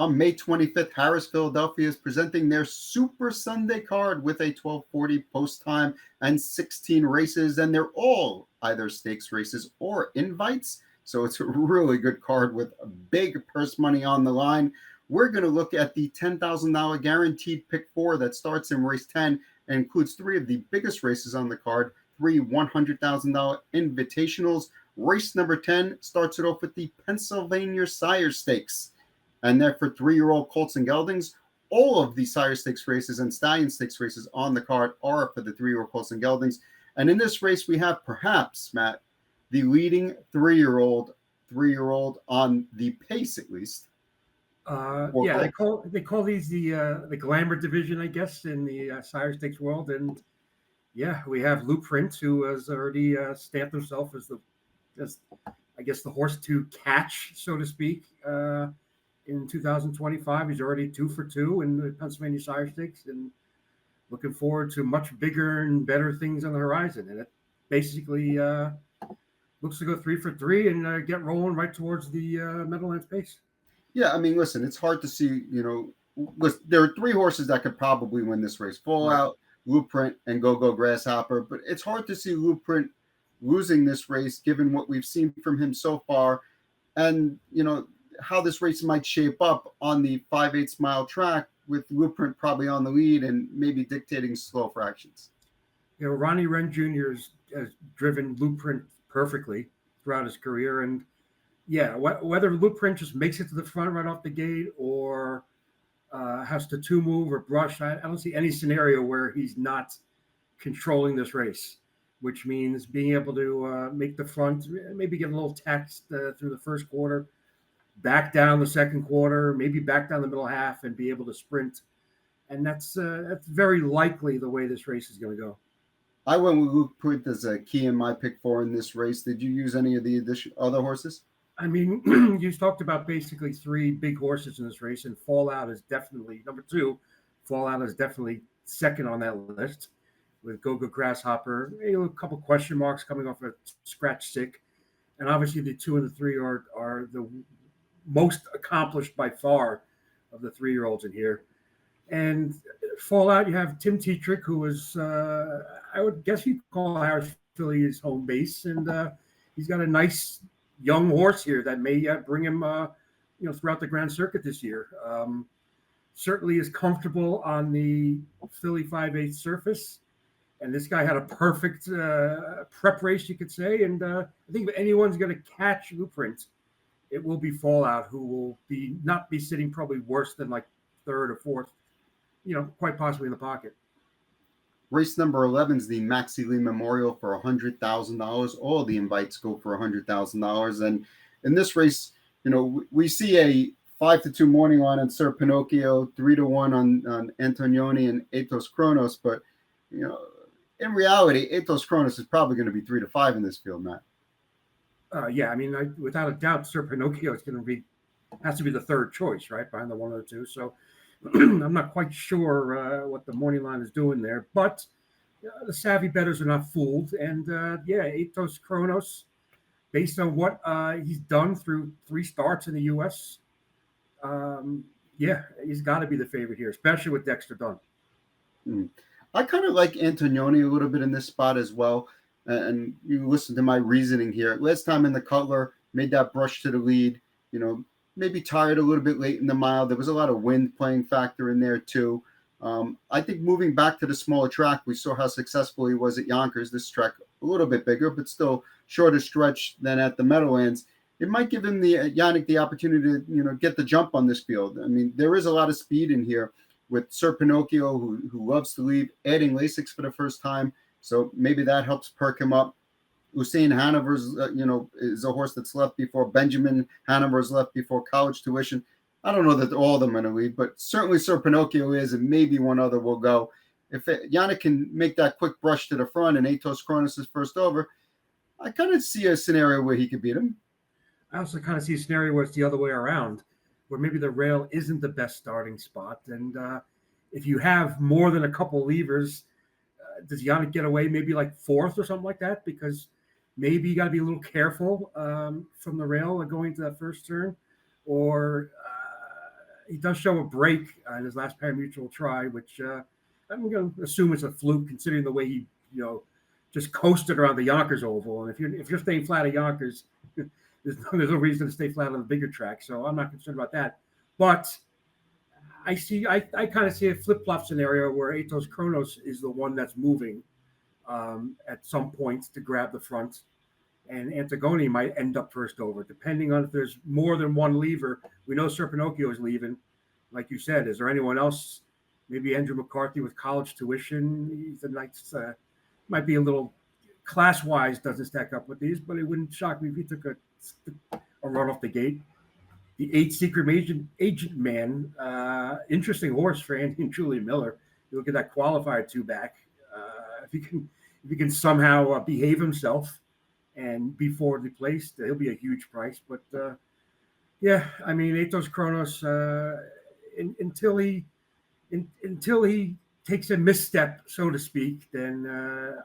On May 25th, Harrah's Philadelphia is presenting their Super Sunday card with a 12:40 post time and 16 races, and they're all either stakes races or invites. So it's a really good card with a big purse money on the line. We're going to look at the $10,000 guaranteed pick four that starts in race 10 and includes three of the biggest races on the card, three $100,000 invitationals. Race number 10 starts it off with the Pennsylvania Sire Stakes. And there for 3-year-old colts and geldings. All of the Sire Stakes races and Stallion Stakes races on the card are for the 3-year-old colts and geldings. And in this race, we have perhaps, Matt, the leading 3-year-old on the pace, at least. Yeah, they call these the glamour division, I guess, in the Sire Stakes world. And yeah, we have Blueprint, who has already stamped himself as the horse to catch, so to speak. In 2025, he's already 2 for 2 in the Pennsylvania Sire Stakes, and looking forward to much bigger and better things on the horizon. And it basically looks to go 3 for 3 and get rolling right towards the Meadowlands pace. Yeah, I mean, listen, it's hard to see, there are 3 horses that could probably win this race: Fallout, Blueprint, and Go Grasshopper. But it's hard to see Blueprint losing this race, given what we've seen from him so far. And, how this race might shape up on the 5/8 mile track with Blueprint probably on the lead and maybe dictating slow fractions. Ronnie Wren Jr. has driven Blueprint perfectly throughout his career. And yeah, whether Blueprint just makes it to the front right off the gate or has to 2-move or brush, I don't see any scenario where he's not controlling this race, which means being able to make the front, maybe get a little taxed through the first quarter, back down the second quarter, maybe back down the middle half, and be able to sprint. And that's very likely the way this race is going to go. I went with Blueprint as a key in my pick 4 in this race. Did you use any of the other horses? I mean, you talked about basically 3 big horses in this race, and Fallout is definitely number 2. Fallout is definitely second on that list, with Go Grasshopper. A couple question marks coming off a scratch stick. And obviously the 2 and the 3 are the most accomplished by far of the 3-year-olds in here. And Fallout, you have Tim Tetrick, who is, I would guess you'd call Harrah's Philly his home base. And he's got a nice young horse here that may bring him, throughout the Grand Circuit this year. Certainly is comfortable on the Philly 5/8 surface. And this guy had a perfect prep race, you could say. And I think if anyone's going to catch Blueprint, it will be Fallout, who will not be sitting probably worse than like 3rd or 4th, quite possibly in the pocket. Race number 11 is the Maxie Lee Memorial for $100,000. All the invites go for $100,000. And in this race, we see a 5-2 morning line on Sir Pinocchio, 3-1 on Antonioni and Atos Kronos. But, in reality, Atos Kronos is probably going to be 3-5 in this field, Matt. Yeah, I mean, without a doubt, Sir Pinocchio has to be the 3rd choice, right, behind the 1 or 2. So I'm not quite sure what the morning line is doing there, but the savvy bettors are not fooled. And Atos Kronos, based on what he's done through 3 starts in the U.S., he's got to be the favorite here, especially with Dexter Dunn. I kind of like Antonioni a little bit in this spot as well. And you listen to my reasoning here. Last time in the Cutler, made that brush to the lead, maybe tired a little bit late in the mile. There was a lot of wind playing factor in there too. I think moving back to the smaller track, we saw how successful he was at Yonkers. This track a little bit bigger, but still shorter stretch than at the Meadowlands. It might give him Yannick the opportunity to, get the jump on this field. I mean, there is a lot of speed in here with Sir Pinocchio, who loves to lead, adding Lasix for the first time. So maybe that helps perk him up. Usain Hanover's, is a horse that's left before Benjamin Hanover's left before college tuition. I don't know that all of them are going to lead, but certainly Sir Pinocchio is, and maybe one other will go. If Yannick can make that quick brush to the front and Atos Kronos is first over, I kind of see a scenario where he could beat him. I also kind of see a scenario where it's the other way around, where maybe the rail isn't the best starting spot. And if you have more than a couple levers, does Yannick get away maybe like 4th or something like that? Because maybe you got to be a little careful from the rail going to that first turn. Or, he does show a break in his last pari-mutuel try, which I'm going to assume it's a fluke, considering the way he, just coasted around the Yonkers Oval. And if you're staying flat at Yonkers, there's no reason to stay flat on the bigger track. So I'm not concerned about that. But I kind of see a flip-flop scenario where Atos Kronos is the one that's moving at some points to grab the front, and Antigone might end up first over, depending on if there's more than one lever. We know Sir Pinocchio is leaving. Like you said, is there anyone else? Maybe Andrew McCarthy with college tuition. He's a nice, might be a little class-wise, doesn't stack up with these, but it wouldn't shock me if he took a run off the gate. The 8 Secret Agent Man, interesting horse for Andy and Julie Miller. You look at that qualifier 2 back. If he can somehow behave himself and be forwardly placed, he'll be a huge price. But Atos Kronos, until he takes a misstep, so to speak, then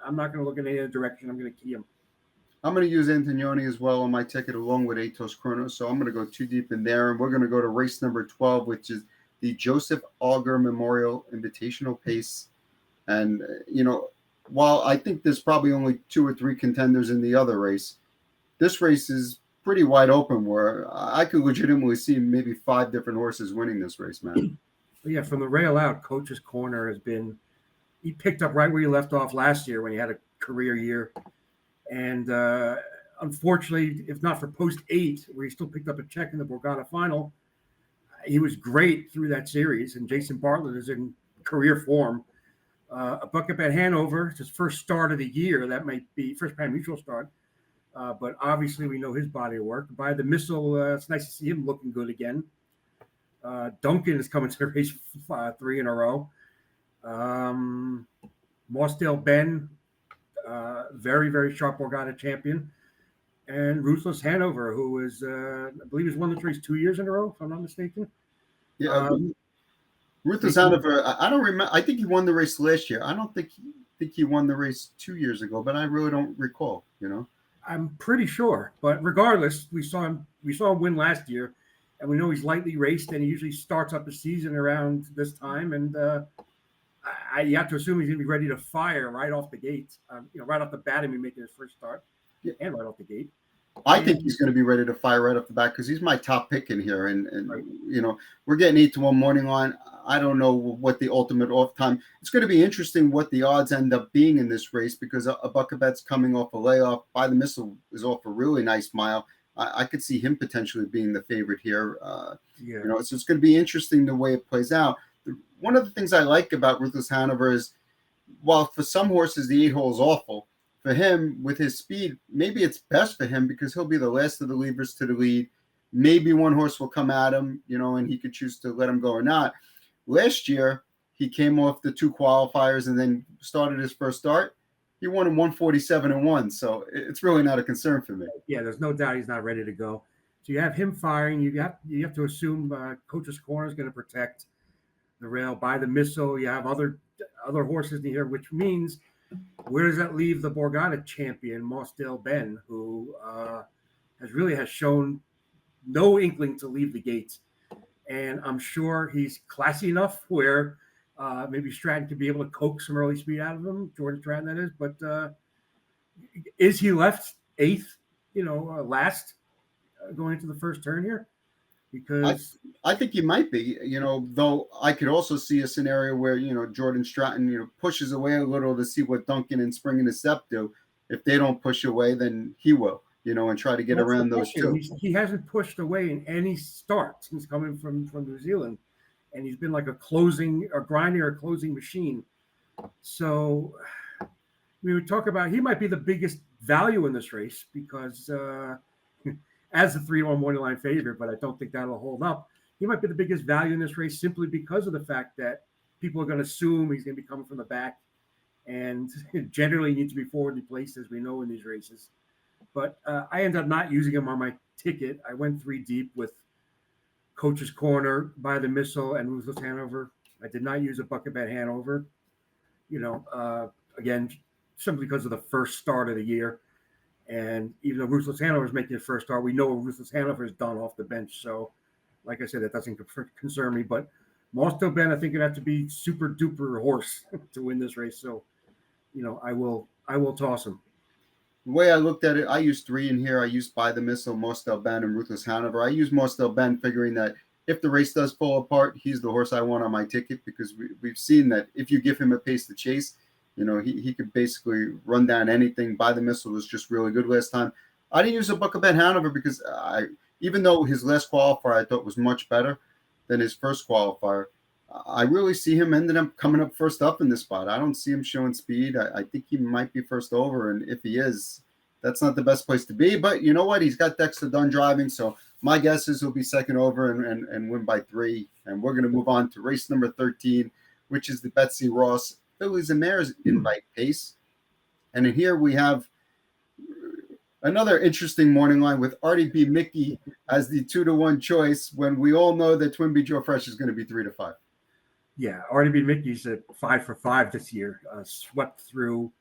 I'm not going to look in any other direction. I'm going to key him. I'm going to use Antonioni as well on my ticket along with Atos Kronos. So I'm going to go too deep in there. And we're going to go to race number 12, which is the Joseph Auger Memorial Invitational Pace. And, while I think there's probably only 2 or 3 contenders in the other race, this race is pretty wide open where I could legitimately see maybe 5 different horses winning this race, man. Yeah, from the rail out, Coach's Corner he picked up right where he left off last year when he had a career year. And unfortunately, if not for post 8, where he still picked up a check in the Borgata final, he was great through that series. And Jason Bartlett is in career form. A bucket at Hanover, it's his first start of the year. That might be first pari-mutuel start. But obviously, we know his body of work. By the Missile, it's nice to see him looking good again. Duncan is coming to the race 3 in a row. Mossdale Ben, very, very sharp Borgata champion. And Ruthless Hanover, who is, I believe, has won this race 2 years in a row, if I'm not mistaken. Yeah. Ruthless Hanover, I don't remember. I think he won the race last year. I don't think he won the race 2 years ago, but I really don't recall, I'm pretty sure. But regardless, we saw him win last year, and we know he's lightly raced, and he usually starts up the season around this time. And you have to assume he's going to be ready to fire right off the gate, right off the bat, and be making his first start, and right off the gate. I think he's going to be ready to fire right off the bat because he's my top pick in here. And right. We're getting 8 to 1 morning line. I don't know what the ultimate off time. It's going to be interesting what the odds end up being in this race because a bucket bet's coming off a layoff. By the Missile is off a really nice mile. I could see him potentially being the favorite here. So it's going to be interesting the way it plays out. One of the things I like about Ruthless Hanover is, while for some horses the 8 hole is awful, for him, with his speed, maybe it's best for him because he'll be the last of the levers to the lead. Maybe one horse will come at him, and he could choose to let him go or not. Last year, he came off the 2 qualifiers and then started his first start. He won in 147-1, so it's really not a concern for me. Yeah, there's no doubt he's not ready to go. So you have him firing. You have to assume Coach's Corner is going to protect the rail. By the Missile, you have other horses in here, which means, where does that leave the Borgata champion, Mossdale Ben, who has shown no inkling to leave the gates? And I'm sure he's classy enough where maybe Stratton could be able to coax some early speed out of him, Jordan Stratton, that is. But is he left 8th, last going into the first turn here? Because I think he might be, though I could also see a scenario where, Jordan Stratton, pushes away a little to see what Duncan and Spring and the Step do. If they don't push away, then he will, and try to get around those 2. He hasn't pushed away in any start since coming from New Zealand. And he's been like a closing machine. So we would talk about, he might be the biggest value in this race because as a 3-1 morning line favorite, but I don't think that'll hold up. He might be the biggest value in this race simply because of the fact that people are going to assume he's going to be coming from the back and generally need to be forwardly placed, as we know in these races. But I ended up not using him on my ticket. I went 3 deep with Coach's Corner, By the Missile, and Ruthless Hanover. I did not use a bucket bet Hanover, again, simply because of the first start of the year. And even though Ruthless Hanover is making his first start, we know what Ruthless Hanover has done off the bench. So like I said, that doesn't concern me. But Mostel Ben, I think it'd have to be super duper horse to win this race. So, I will toss him. The way I looked at it, I used 3 in here. I used By the Missile, Mostel Ben, and Ruthless Hanover. I used Mostel Ben figuring that if the race does fall apart, he's the horse I want on my ticket, because we've seen that if you give him a pace to chase, he could basically run down anything. By the Missile was just really good last time. I didn't use a Buck of Ben Hanover because even though his last qualifier I thought was much better than his first qualifier, I really see him ending up coming up first up in this spot. I don't see him showing speed. I think he might be first over, and if he is, that's not the best place to be. But you know what? He's got Dexter Dunn driving, so my guess is he'll be second over and win by 3. And we're going to move on to race number 13, which is the Betsy Ross Fillies and Mares Invite Pace. And in here we have another interesting morning line with RDB Mickey as the 2-1 choice, when we all know that Twin B Joe Fresh is going to be 3-5. Yeah, RDB Mickey's at 5 for 5 this year. Swept through,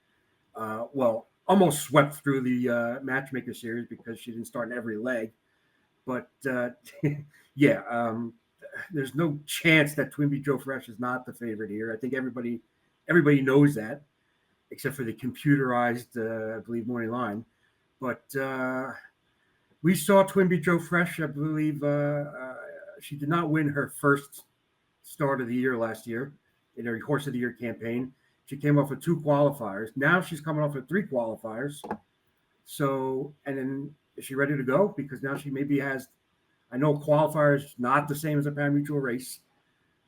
almost swept through the Matchmaker series because she didn't start in every leg. But there's no chance that Twin B Joe Fresh is not the favorite here. I think everybody knows that, except for the computerized, I believe, morning line. But we saw Twin B Joe Fresh. I believe she did not win her first start of the year last year in her Horse of the Year campaign. She came off with 2 qualifiers. Now she's coming off with 3 qualifiers. So, and then is she ready to go? Because now she maybe has, I know qualifier is not the same as a pari-mutuel race.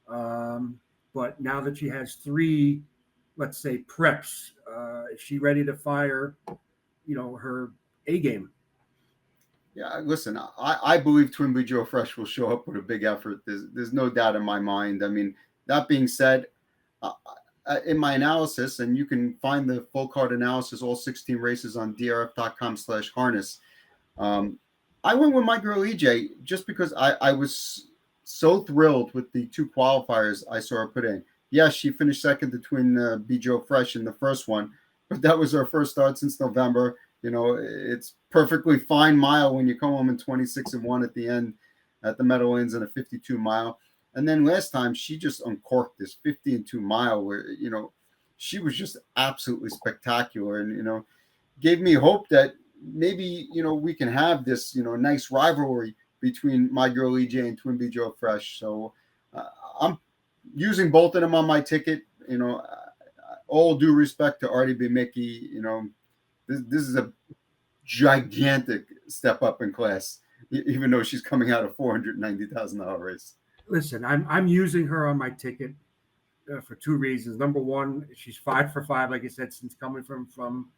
But now that she has 3, let's say, preps, is she ready to fire, her A game? Yeah, listen, I believe Twin B Joe Fresh will show up with a big effort. There's no doubt in my mind. I mean, that being said, in my analysis, and you can find the full card analysis, all 16 races on drf.com/harness. I went with my girl EJ just because I was so thrilled with the 2 qualifiers I saw her put in. Yes, she finished second to Twin B Joe Fresh in the first one, but that was her first start since November. It's perfectly fine mile when you come home in 26-1 at the end at the Meadowlands in a 52 mile. And then last time she just uncorked this 50-2 mile where, she was just absolutely spectacular, and, gave me hope that maybe, we can have this, nice rivalry between my girl EJ and Twin B Joe Fresh. So I'm using both of them on my ticket. All due respect to RDB Mickey, this is a gigantic step up in class, even though she's coming out of $490,000 race. Listen, I'm using her on my ticket for 2 reasons. Number one, she's 5 for 5, like I said, since coming from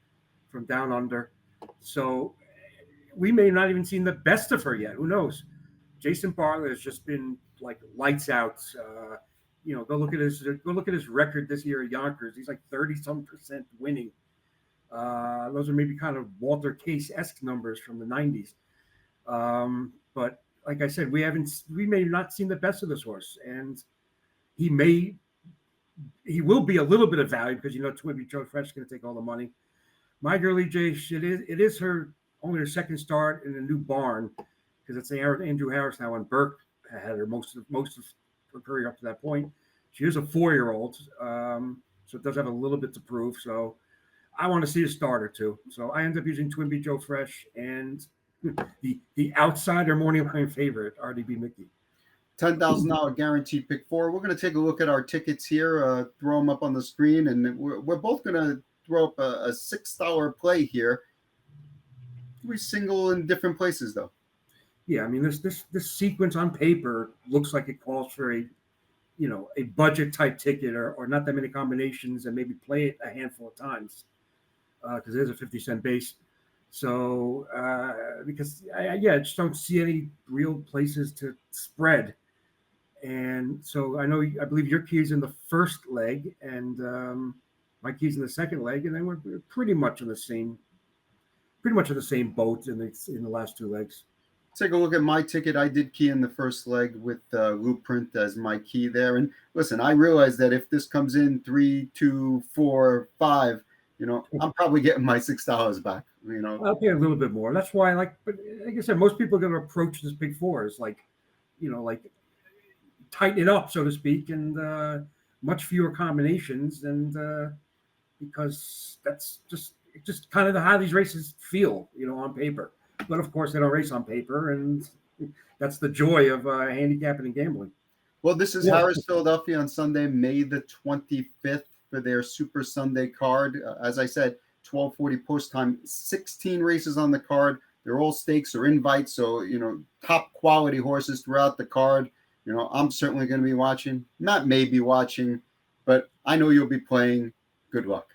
down under. So we may not even seen the best of her yet. Who knows? Jason Bartlett has just been like lights out. Go look at his record this year at Yonkers. He's like 30-some% winning. Those are maybe kind of Walter Case-esque numbers from the 90s. But like I said, we may not seen the best of this horse, and he will be a little bit of value because Twin B Joe Fresh is going to take all the money. My girl EJ, it is only her second start in a new barn because it's Andrew Harris now, and Burke had her most of her career up to that point. She is a 4-year-old, so it does have a little bit to prove. So I want to see a starter too. So I end up using Twin B Joe Fresh and the outsider morning line favorite, RDB Mickey. $10,000 guaranteed pick 4. We're going to take a look at our tickets here, throw them up on the screen, and we're both going to throw up a $6 play here. 3 single in different places, though. Yeah, I mean, this sequence on paper looks like it calls for a budget type ticket or not that many combinations, and maybe play it a handful of times because there's a 50-cent base. So because I just don't see any real places to spread. And so I believe your key's in the first leg, and my key's in the second leg, and then we're pretty much in the same boat in the last 2 legs. Take a look at my ticket. I did key in the first leg with Blueprint as my key there. And listen, I realize that if this comes in 3, 2, 4, 5, I'm probably getting my $6 back. I'll pay a little bit more. That's why, but like I said, most people are going to approach this big 4 as like like tighten it up, so to speak, and much fewer combinations, and because that's just kind of how these races feel, on paper. But of course, they don't race on paper, and that's the joy of handicapping and gambling. Well, this is Well, Harrah's Philadelphia on Sunday, May the 25th for their Super Sunday card. As I said, 12:40 post time, 16 races on the card. They're all stakes or invites, so top quality horses throughout the card. I'm certainly going to be watching. Matt may be watching, but I know you'll be playing. Good luck.